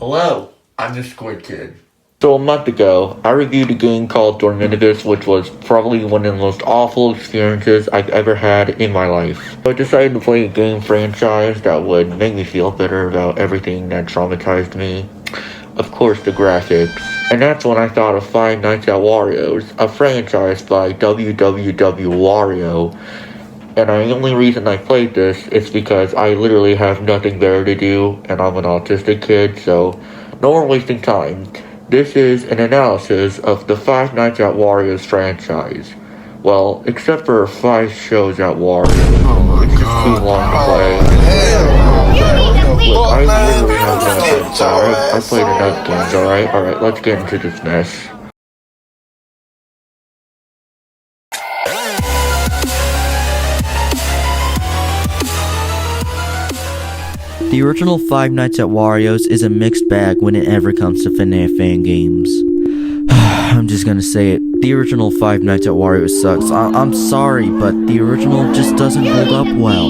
Hello, I'm the Squid Kid. So a month ago, I reviewed a game called Dorminigus, which was probably one of the most awful experiences I've ever had in my life. So I decided to play a game franchise that would make me feel better about everything that traumatized me. Of course, the graphics. And that's when I thought of Five Nights at Wario's, a franchise by WWW Wario. And the only reason I played this is because I literally have nothing better to do, and I'm an autistic kid, so no more wasting time. This is an analysis of the Five Nights at Wario's franchise. Well, except for 5 shows at Wario. It's just too long to play. Look, I literally have no time, so I played enough games, alright? Alright, let's get into this mess. The original Five Nights at Wario's is a mixed bag when it ever comes to FNAF fan games. I'm just gonna say it. The original Five Nights at Wario's sucks. I'm sorry, but the original just doesn't hold up well.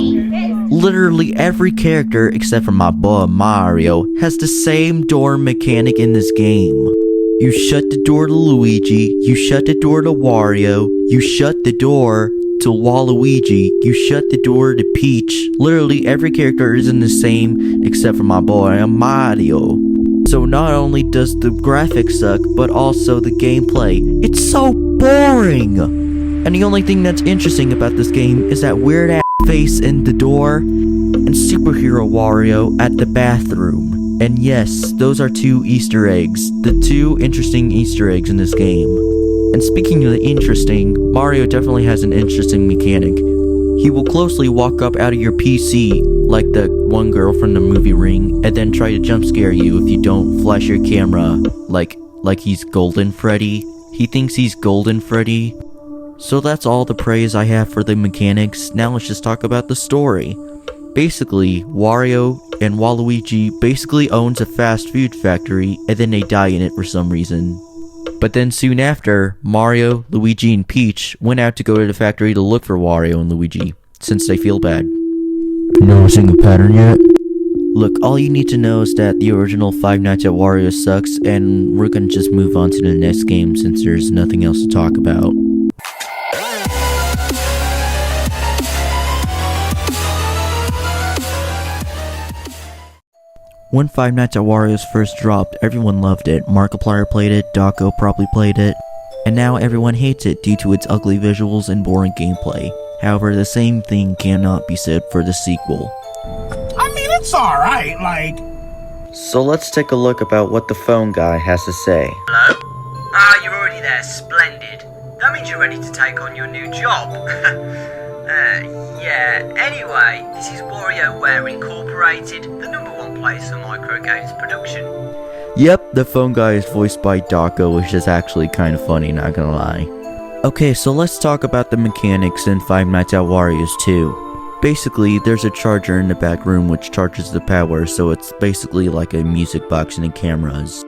Literally every character, except for my boy Mario, has the same door mechanic in this game. You shut the door to Luigi, you shut the door to Wario, you shut the door to Waluigi, you shut the door to Peach. Literally every character isn't the same except for my boy Mario. So not only does the graphics suck, but also the gameplay. It's so boring! And the only thing that's interesting about this game is that weird ass face in the door and superhero Wario at the bathroom. And yes, those are 2 Easter eggs. The 2 interesting Easter eggs in this game. And speaking of the interesting, Mario definitely has an interesting mechanic. He will closely walk up out of your PC, like the one girl from the movie Ring, and then try to jump scare you if you don't flash your camera, like he's Golden Freddy. He thinks he's Golden Freddy. So that's all the praise I have for the mechanics. Now let's just talk about the story. Basically, Wario and Waluigi basically owns a fast food factory, and then they die in it for some reason. But then soon after, Mario, Luigi, and Peach went out to go to the factory to look for Wario and Luigi, since they feel bad. Noticing a pattern yet? Look, all you need to know is that the original Five Nights at Wario sucks, and we're gonna just move on to the next game since there's nothing else to talk about. When Five Nights at Wario's first dropped, everyone loved it. Markiplier played it, Dawko probably played it, and now everyone hates it due to its ugly visuals and boring gameplay. However, the same thing cannot be said for the sequel. I mean, it's alright, like... So let's take a look about what the phone guy has to say. Hello? Ah, you're already there. Splendid. That means you're ready to take on your new job. Yeah. Anyway, this is WarioWare Incorporated, the #1 place for micro games production. Yep, the phone guy is voiced by Dawko, which is actually kind of funny, not gonna lie. Okay, so let's talk about the mechanics in Five Nights at Wario's 2. Basically, there's a charger in the back room which charges the power, so it's basically like a music box and the cameras.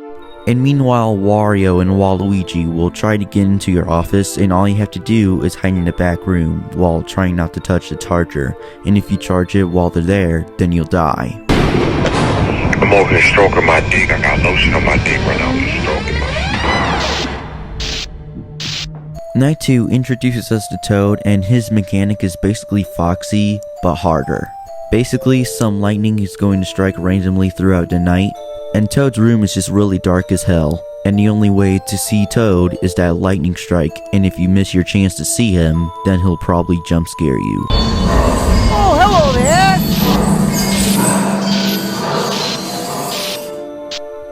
And meanwhile, Wario and Waluigi will try to get into your office, and all you have to do is hide in the back room while trying not to touch the charger. And if you charge it while they're there, then you'll die. I'm over here stroking my dick. I got lotion on my dick right now. I'm just stroking my... Night 2 introduces us to Toad, and his mechanic is basically Foxy, but harder. Basically, some lightning is going to strike randomly throughout the night, and Toad's room is just really dark as hell, and the only way to see Toad is that lightning strike, and if you miss your chance to see him, then he'll probably jump scare you. Oh, hello there!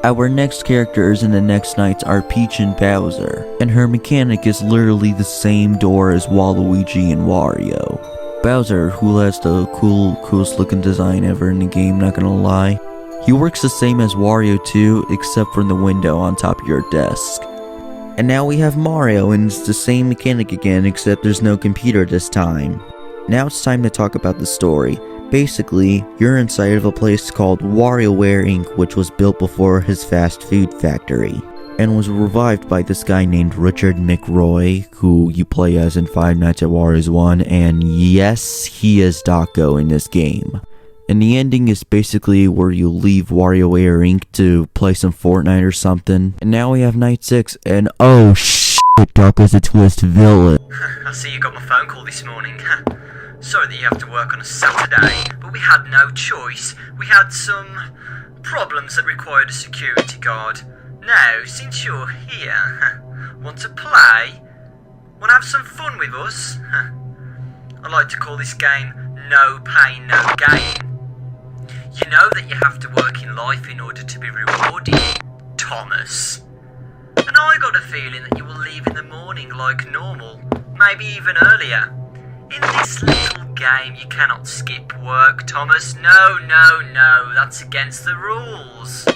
Our next characters in the next nights are Peach and Bowser, and her mechanic is literally the same door as Waluigi and Wario. Bowser, who has the coolest looking design ever in the game, not gonna lie. He works the same as Wario too, except for the window on top of your desk. And now we have Mario, and it's the same mechanic again, except there's no computer this time. Now it's time to talk about the story. Basically, you're inside of a place called WarioWare Inc., which was built before his fast food factory, and was revived by this guy named Richard McRoy, who you play as in Five Nights at Wario's 1, and yes, he is Dawko in this game. And the ending is basically where you leave WarioWare Inc. to play some Fortnite or something. And now we have night 6, and oh shit, Dark as a Twist villain. I see you got my phone call this morning. Sorry that you have to work on a Saturday, but we had no choice. We had some problems that required a security guard. Now, since you're here, want to play? Want to have some fun with us? I like to call this game No Pain, No Gain. You know that you have to work in life in order to be rewarded, Thomas. And I got a feeling that you will leave in the morning like normal, maybe even earlier. In this little game you cannot skip work, Thomas. No, that's against the rules.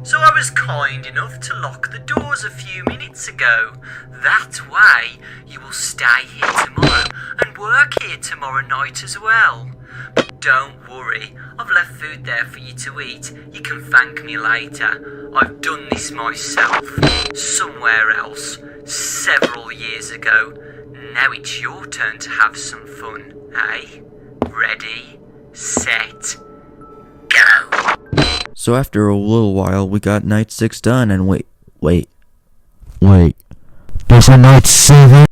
So I was kind enough to lock the doors a few minutes ago. That way you will stay here tomorrow and work here tomorrow night as well. But don't worry, I've left food there for you to eat. You can thank me later. I've done this myself, somewhere else, several years ago. Now it's your turn to have some fun, eh? Ready, set, go! So after a little while, we got night 6 done, and wait. There's a night 7?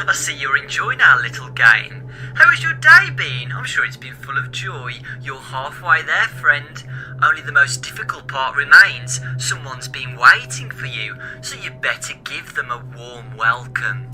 I see you're enjoying our little game. How has your day been? I'm sure it's been full of joy. You're halfway there, friend. Only the most difficult part remains. Someone's been waiting for you, so you better give them a warm welcome.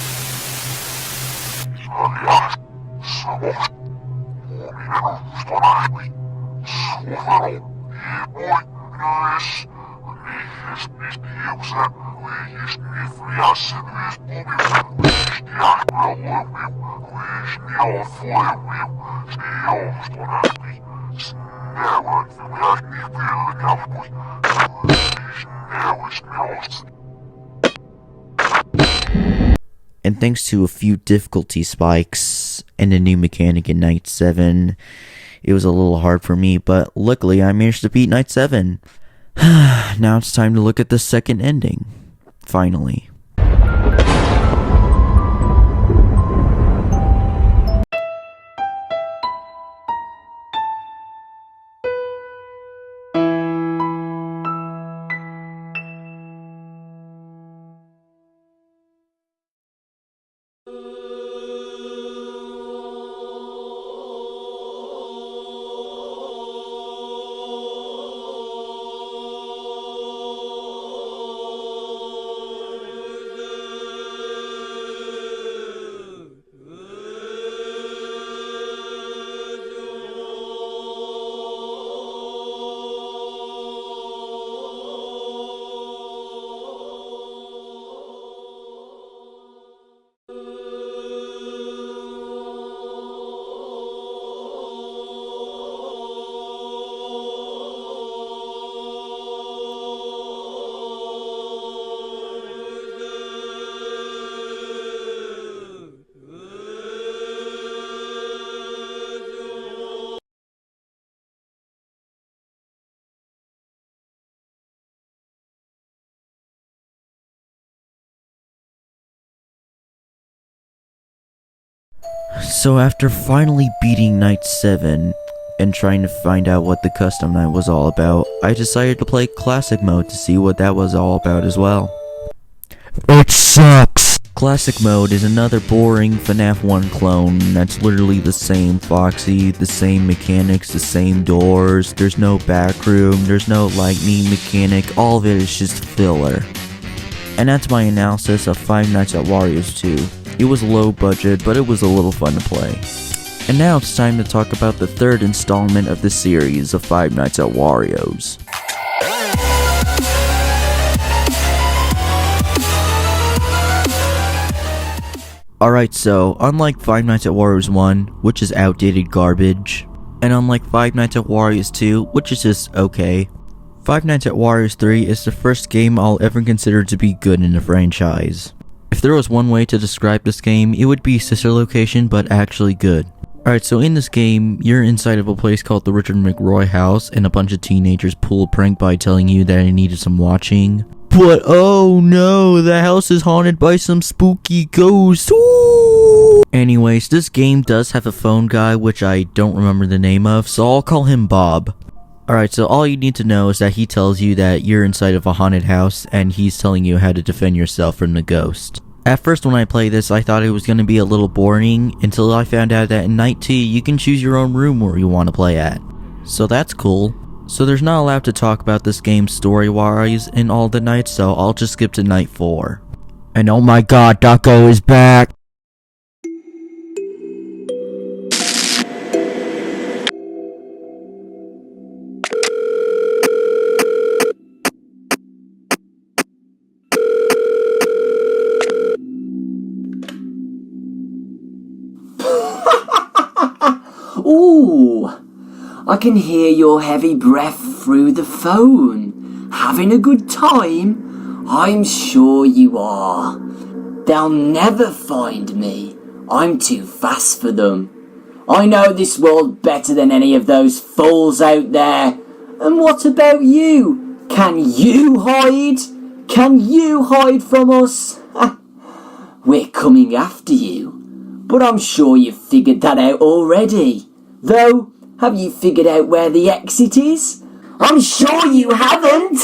And thanks to a few difficulty spikes and a new mechanic in Night 7, it was a little hard for me, but luckily I managed to beat Night 7. Now it's time to look at the second ending. Finally. So after finally beating Night 7 and trying to find out what the custom night was all about, I decided to play classic mode to see what that was all about as well. It sucks! Classic mode is another boring FNAF 1 clone that's literally the same Foxy, the same mechanics, the same doors, there's no back room, there's no lightning mechanic, all of it is just filler. And that's my analysis of Five Nights at Wario's 2. It was low budget, but it was a little fun to play. And now it's time to talk about the third installment of the series of Five Nights at Wario's. Alright, so unlike Five Nights at Wario's 1, which is outdated garbage, and unlike Five Nights at Wario's 2, which is just okay, Five Nights at Wario's 3 is the first game I'll ever consider to be good in the franchise. If there was one way to describe this game, it would be sister location, but actually good. Alright, so in this game, you're inside of a place called the Richard McRoy house, and a bunch of teenagers pull a prank by telling you that it needed some watching. But oh no, the house is haunted by some spooky ghosts. Ooh! Anyways, this game does have a phone guy, which I don't remember the name of, so I'll call him Bob. Alright, so all you need to know is that he tells you that you're inside of a haunted house, and he's telling you how to defend yourself from the ghost. At first when I played this, I thought it was going to be a little boring, until I found out that in Night 2, you can choose your own room where you want to play at. So that's cool. So there's not allowed to talk about this game story-wise in all the nights, so I'll just skip to Night 4. And oh my god, Ducko is back! Ooh, I can hear your heavy breath through the phone. Having a good time? I'm sure you are. They'll never find me. I'm too fast for them. I know this world better than any of those fools out there. And what about you? Can you hide? Can you hide from us? We're coming after you. But I'm sure you've figured that out already. Though, have you figured out where the exit is? I'm sure you haven't!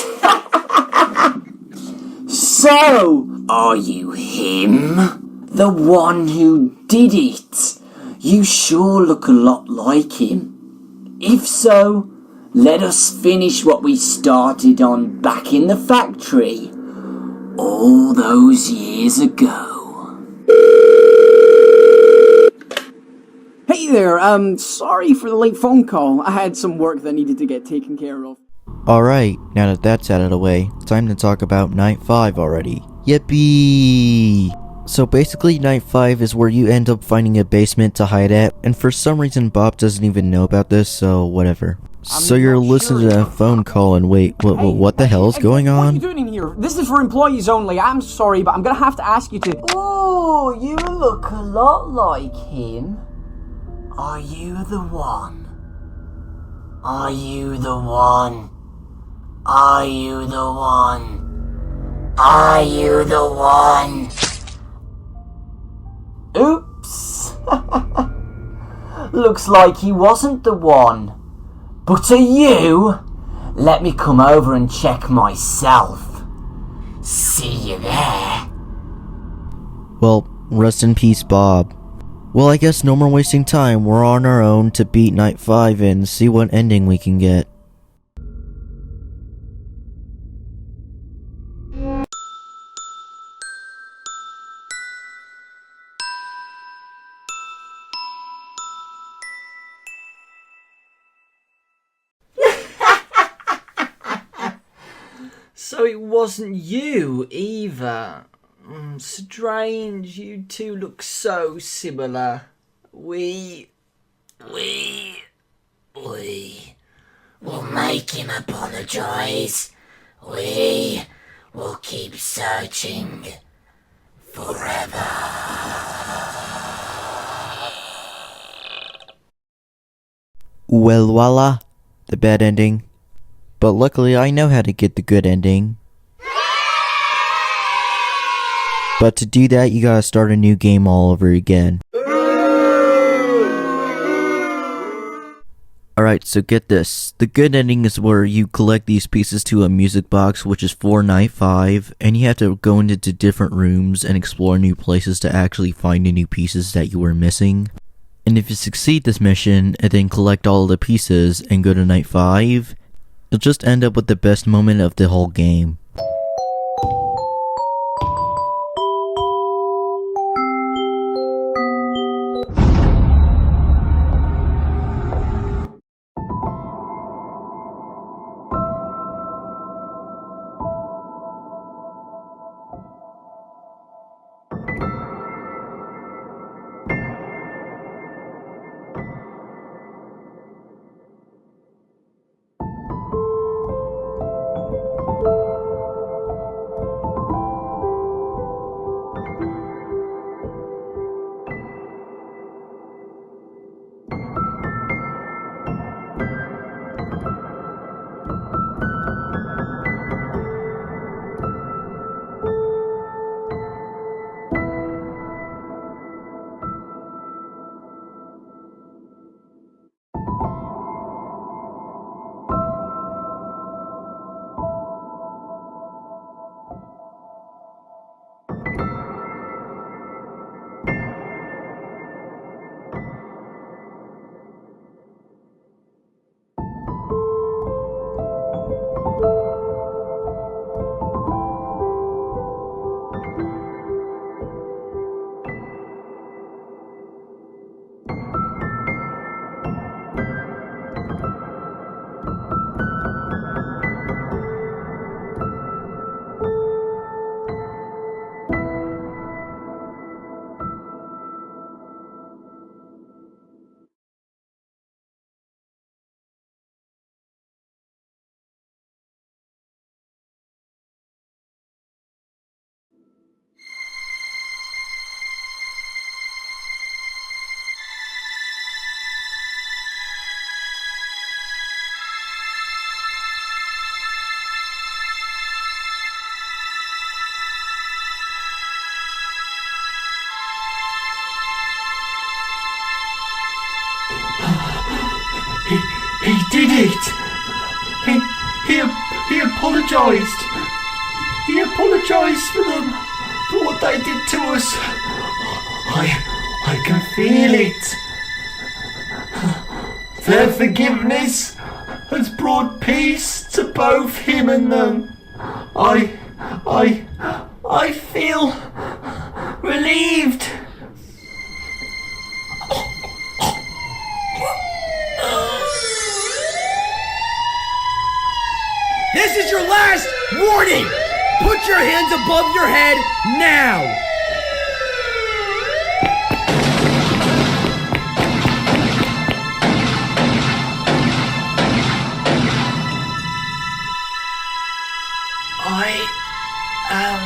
So, are you him? The one who did it? You sure look a lot like him. If so, let us finish what we started on back in the factory. All those years ago. Hey there, sorry for the late phone call. I had some work that needed to get taken care of. Alright, now that that's out of the way, time to talk about Night 5 already. Yippee! So basically Night 5 is where you end up finding a basement to hide at, and for some reason Bob doesn't even know about this, so whatever. So you're listening to that phone call and wait, what the hell is going What are on? you doing in here? This is for employees only. I'm sorry, but I'm gonna have to ask you to... Oh, you look a lot like him. Are you the one? Are you the one? Are you the one? Are you the one? Oops. Looks like he wasn't the one. But are you? Let me come over and check myself. See you there. Well, rest in peace, Bob. Well, I guess no more wasting time. We're on our own to beat Night 5 and see what ending we can get. So it wasn't you either. Strange, you two look so similar. We will make him apologise. We will keep searching forever. Well, voila, the bad ending. But luckily I know how to get the good ending. But to do that, you gotta start a new game all over again. Alright, so get this. The good ending is where you collect these pieces to a music box, which is for Night 5, and you have to go into different rooms and explore new places to actually find the new pieces that you were missing. And if you succeed this mission, and then collect all of the pieces and go to Night 5, you'll just end up with the best moment of the whole game. He did it! He apologized! He apologized for them, for what they did to us. I can feel it. Their forgiveness has brought peace to both him and them. I feel relieved. This is your last warning! Put your hands above your head now! I am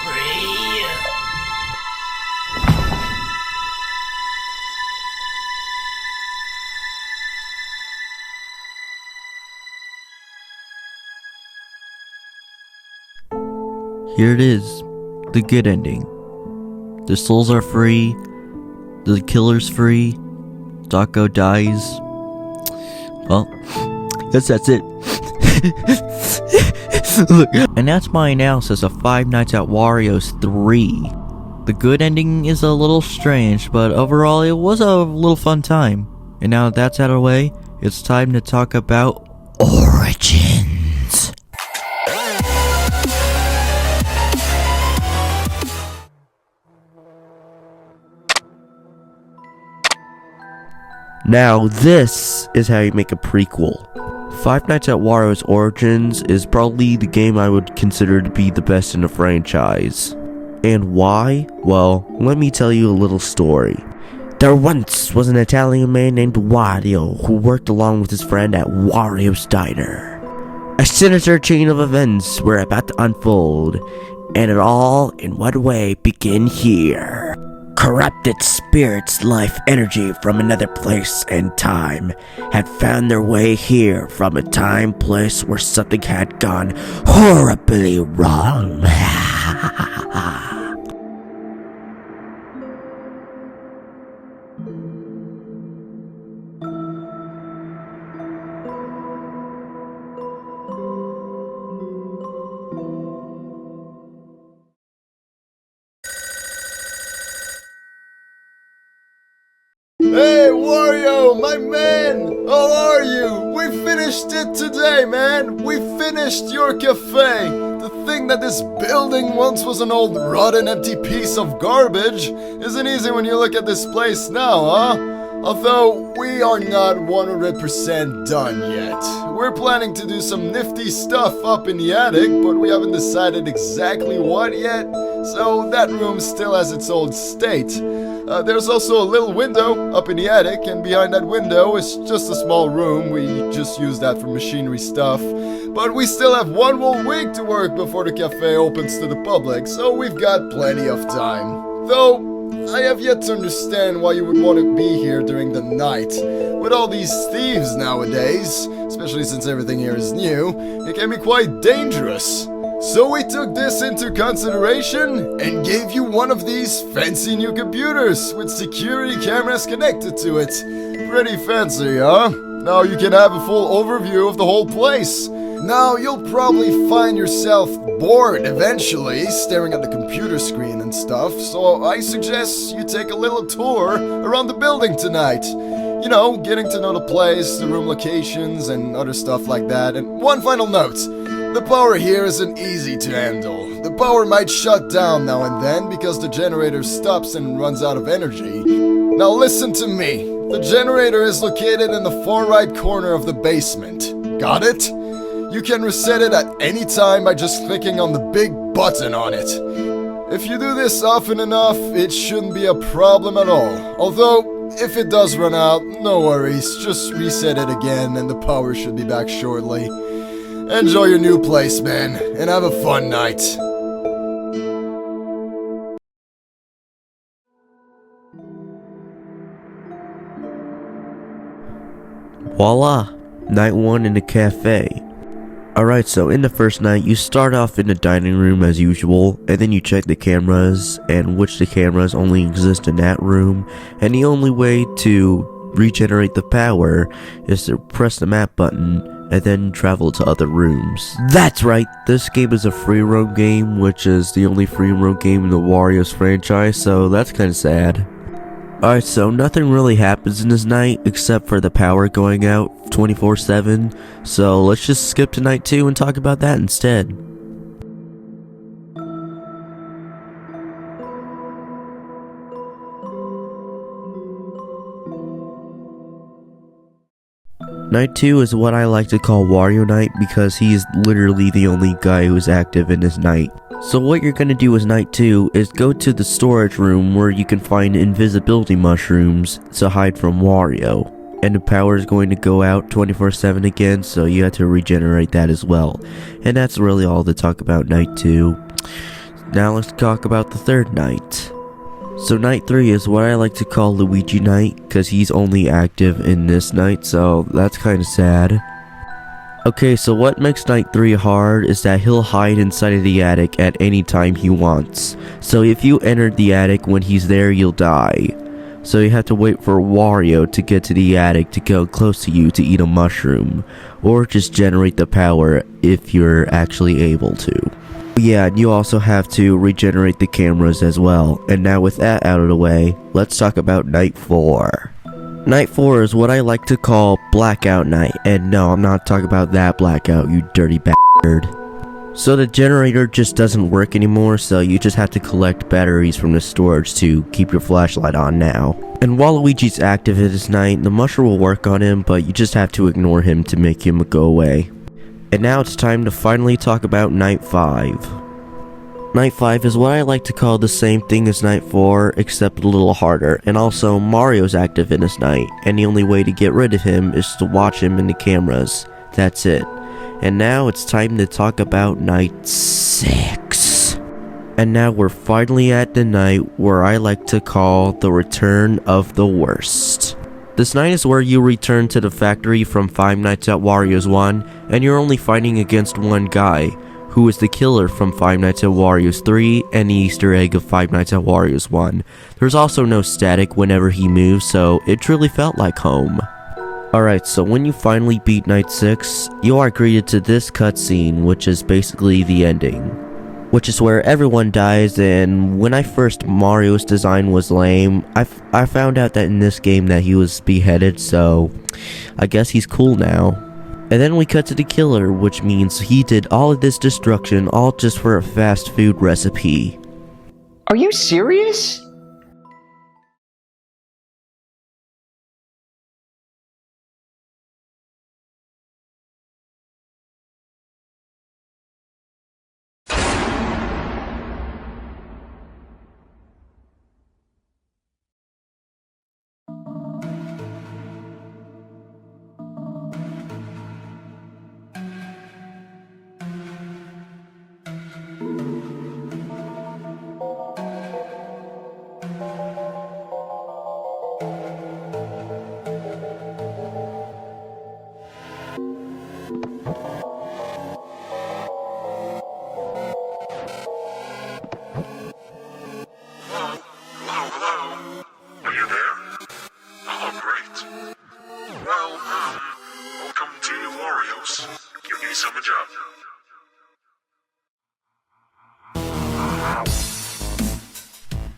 free. Here it is, the good ending. The souls are free, the killer's free, Dako dies. Well, guess that's it. Look, and that's my analysis of Five Nights at Wario's 3. The good ending is a little strange, but overall it was a little fun time. And now that that's out of the way, it's time to talk about Origins. Now this is how you make a prequel. Five Nights at Wario's Origins is probably the game I would consider to be the best in the franchise. And why? Well, let me tell you a little story. There once was an Italian man named Wario who worked along with his friend at Wario's Diner. A sinister chain of events were about to unfold, and it all, in one way, begin here. Corrupted spirits, life energy from another place and time had found their way here from a time place where something had gone horribly wrong. Hey, Wario, my man! How are you? We finished it today, man! We finished your cafe! To think that this building once was an old rotten empty piece of garbage isn't easy when you look at this place now, huh? Although, we are not 100% done yet. We're planning to do some nifty stuff up in the attic, but we haven't decided exactly what yet, so that room still has its old state. There's also a little window up in the attic, and behind that window is just a small room. We just use that for machinery stuff. But we still have one whole week to work before the cafe opens to the public, so we've got plenty of time. Though, I have yet to understand why you would want to be here during the night. With all these thieves nowadays, especially since everything here is new, it can be quite dangerous. So we took this into consideration and gave you one of these fancy new computers with security cameras connected to it. Pretty fancy, huh? Now you can have a full overview of the whole place. Now you'll probably find yourself bored eventually, staring at the computer screen and stuff, so I suggest you take a little tour around the building tonight. You know, getting to know the place, the room locations, and other stuff like that. And one final note. The power here isn't easy to handle. The power might shut down now and then because the generator stops and runs out of energy. Now listen to me. The generator is located in the far right corner of the basement. Got it? You can reset it at any time by just clicking on the big button on it. If you do this often enough, it shouldn't be a problem at all. Although, if it does run out, no worries, just reset it again and the power should be back shortly. Enjoy your new place, man, and have a fun night. Voila! Night 1 in the cafe. Alright, so in the first night, you start off in the dining room as usual, and then you check the cameras, and which the cameras only exist in that room, and the only way to regenerate the power is to press the map button, and then travel to other rooms. That's right, this game is a free roam game, which is the only free roam game in the Wario's franchise, so that's kinda sad. Alright, so nothing really happens in this night except for the power going out 24/7, so let's just skip to night 2 and talk about that instead. Night 2 is what I like to call Wario Night because he is literally the only guy who is active in this night. So what you're gonna do as night 2 is go to the storage room where you can find invisibility mushrooms to hide from Wario. And the power is going to go out 24/7 again, so you have to regenerate that as well. And that's really all to talk about night 2. Now let's talk about the third night. So night 3 is what I like to call Luigi Night, because he's only active in this night, so that's kinda sad. Okay, so what makes night 3 hard is that he'll hide inside of the attic at any time he wants. So if you enter the attic when he's there, you'll die. So you have to wait for Wario to get to the attic to go close to you to eat a mushroom, or just generate the power if you're actually able to. Yeah, and you also have to regenerate the cameras as well. And now with that out of the way, let's talk about night 4. Night 4 is what I like to call Blackout Night, and no, I'm not talking about that blackout, you dirty bastard. So the generator just doesn't work anymore, so you just have to collect batteries from the storage to keep your flashlight on now. And while Luigi's active at this night, the mushroom will work on him, but you just have to ignore him to make him go away. And now it's time to finally talk about Night 5. Night 5 is what I like to call the same thing as Night 4, except a little harder, and also Mario's active in this night, and the only way to get rid of him is to watch him in the cameras. That's it. And now it's time to talk about Night 6. And now we're finally at the night where I like to call the Return of the Worst. This night is where you return to the factory from Five Nights at Wario's 1, and you're only fighting against one guy, who is the killer from Five Nights at Wario's 3 and the Easter egg of Five Nights at Wario's 1. There's also no static whenever he moves, so it truly felt like home. Alright, so when you finally beat Night 6, you are greeted to this cutscene, which is basically the ending. Which is where everyone dies, and when I first Mario's design was lame, I found out that in this game that he was beheaded, so I guess he's cool now. And then we cut to the killer, which means he did all of this destruction all just for a fast food recipe. Are you serious?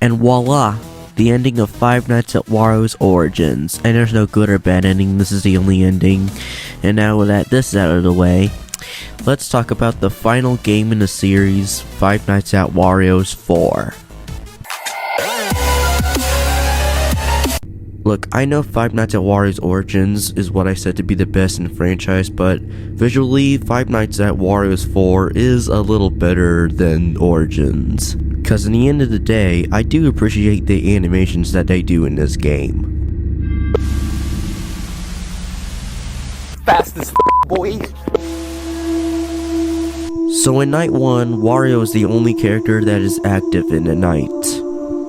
And voila! The ending of Five Nights at Wario's Origins. And there's no good or bad ending, this is the only ending. And now that this is out of the way, let's talk about the final game in the series, Five Nights at Wario's 4. Look, I know Five Nights at Wario's Origins is what I said to be the best in the franchise, but visually, Five Nights at Wario's 4 is a little better than Origins. Cause in the end of the day, I do appreciate the animations that they do in this game. Fast as boy. So in Night 1, Wario is the only character that is active in the night.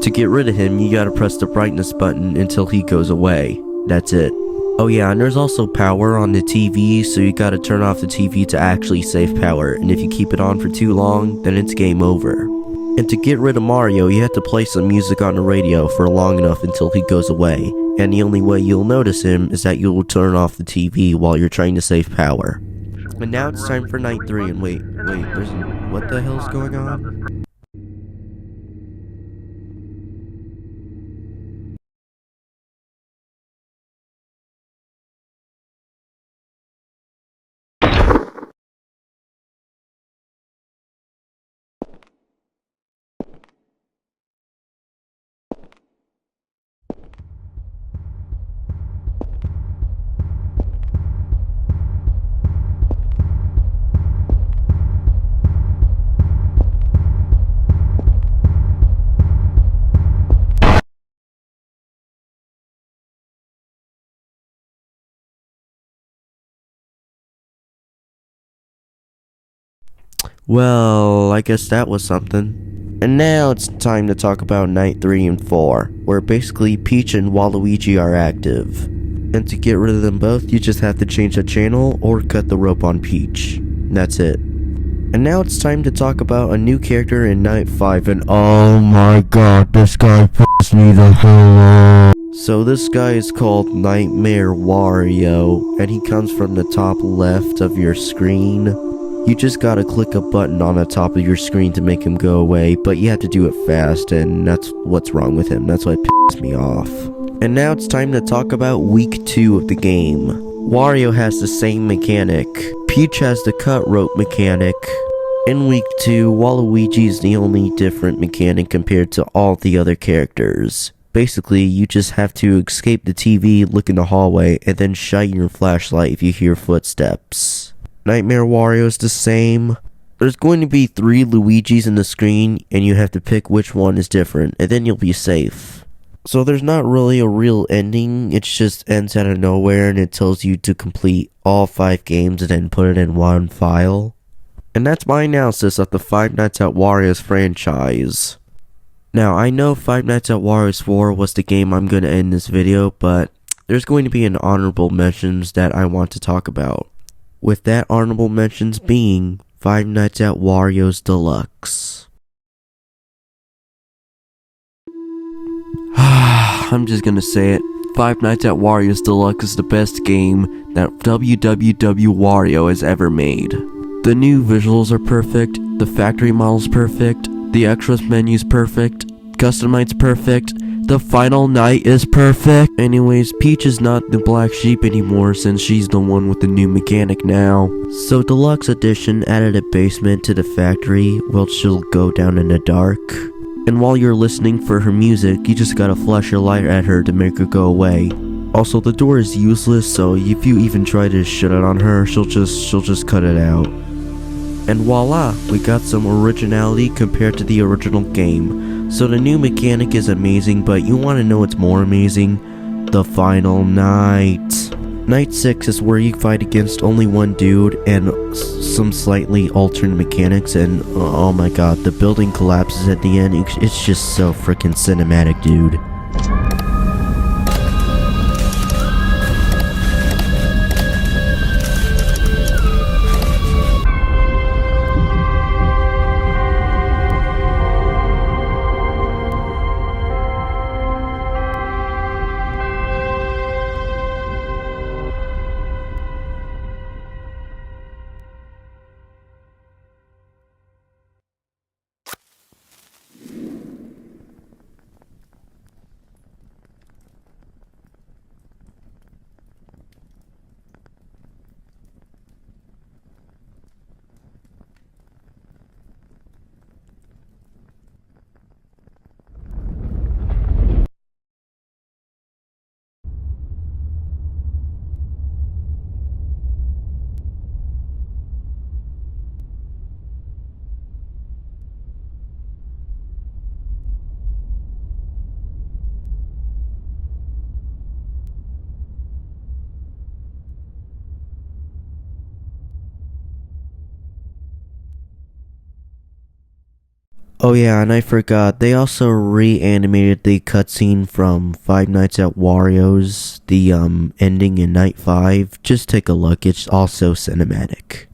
To get rid of him, you gotta press the brightness button until he goes away. That's it. Oh yeah, and there's also power on the TV, so you gotta turn off the TV to actually save power, and if you keep it on for too long, then it's game over. And to get rid of Mario, you have to play some music on the radio for long enough until he goes away, and the only way you'll notice him is that you'll turn off the TV while you're trying to save power. And now it's time for Night 3, and wait, what the hell's going on? Well, I guess that was something. And now it's time to talk about Night 3 and 4, where basically Peach and Waluigi are active. And to get rid of them both, you just have to change the channel or cut the rope on Peach. That's it. And now it's time to talk about a new character in Night 5, and oh my god, this guy pissed me the hell off. So this guy is called Nightmare Wario, and he comes from the top left of your screen. You just gotta click a button on the top of your screen to make him go away, but you have to do it fast, and that's what's wrong with him. That's what pisses me off. And now it's time to talk about week 2 of the game. Wario has the same mechanic. Peach has the cut rope mechanic. In week 2, Waluigi is the only different mechanic compared to all the other characters. Basically, you just have to escape the TV, look in the hallway, and then shine your flashlight if you hear footsteps. Nightmare Wario is the same. There's going to be 3 Luigis in the screen, and you have to pick which one is different, and then you'll be safe. So there's not really a real ending, it just ends out of nowhere, and it tells you to complete all 5 games and then put it in one file. And that's my analysis of the Five Nights at Wario's franchise. Now, I know Five Nights at Wario's 4 was the game I'm going to end this video, but there's going to be an honorable mentions that I want to talk about. With that honorable mentions being Five Nights at Wario's Deluxe. I'm just gonna say it. Five Nights at Wario's Deluxe is the best game that www Wario has ever made. The new visuals are perfect, the factory model's perfect, the extras menu's perfect, customized's perfect, the final night is perfect. Anyways, Peach is not the black sheep anymore since she's the one with the new mechanic now. So Deluxe Edition added a basement to the factory while she'll go down in the dark. And while you're listening for her music, you just gotta flash your light at her to make her go away. Also, the door is useless, so if you even try to shut it on her, she'll just cut it out. And voila, we got some originality compared to the original game. So the new mechanic is amazing, but you want to know what's more amazing? The final night. Night 6 is where you fight against only one dude and some slightly altered mechanics, and oh my god, the building collapses at the end. It's just so freaking cinematic, dude. Oh yeah, and I forgot, they also reanimated the cutscene from Five Nights at Wario's, the ending in Night 5. Just take a look, it's also cinematic.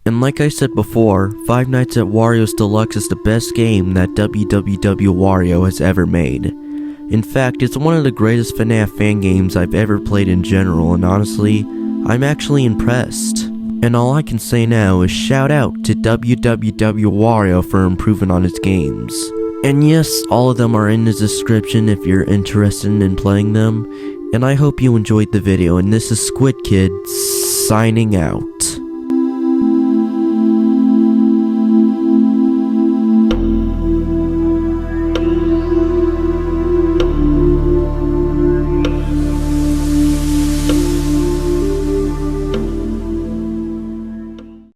And like I said before, Five Nights at Wario's Deluxe is the best game that WWW has ever made. In fact, it's one of the greatest FNAF fan games I've ever played in general, and honestly, I'm actually impressed. And all I can say now is shout out to WWW for improving on its games. And yes, all of them are in the description if you're interested in playing them. And I hope you enjoyed the video, and this is Squid Kid signing out.